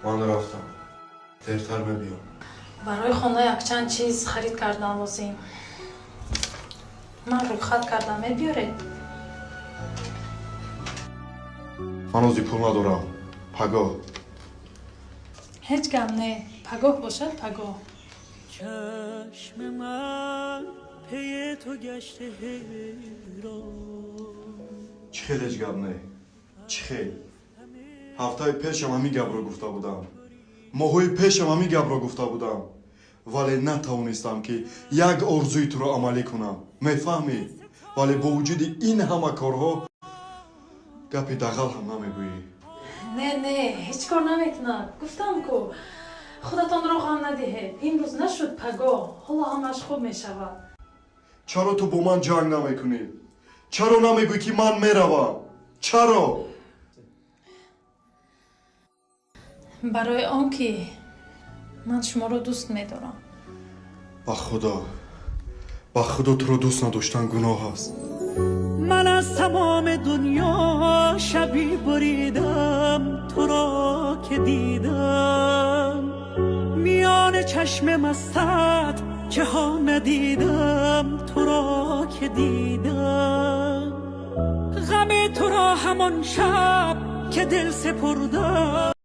من رفتم. دیرتر میام. برای خانه یک چند چیز خرید کردم لازم. من رو خط کردم بیاره. من روزی پول ندارم. پگاه. هیچ گم نه. پگاه باشد پگاه. چشم من پی تو گشته حیران. چی خیلی هیچ گپ نه. چی خیلی. هفته پیشم همین گپ رو گفته بودم. ماهای پیشم همین گپ رو گفته بودم. ولی نتوانستم که یک آرزوی تو رو عملی کنم. میفهمی؟ ولی با وجود این همه کارها گپی دغل هم نمیگویی. نه هیچ کار نمیکنم. گفتم که خودتان رو هم ندهید. این روز نشد پگاه. حالا همش خوب میشود. چرا تو با من جنگ نمیکنی؟ چرا نمیگویی که من میروم؟ چرا؟ برای آنکه من شما رو دوست میدارم. با خدا تو رو دوست نداشتن گناه است. من از تمام دنیا شبی بریدم تو را که دیدم. میان چشم مستت که ها ندیدم تو را که دیدم. غم تو را همان شب که دل سپردم.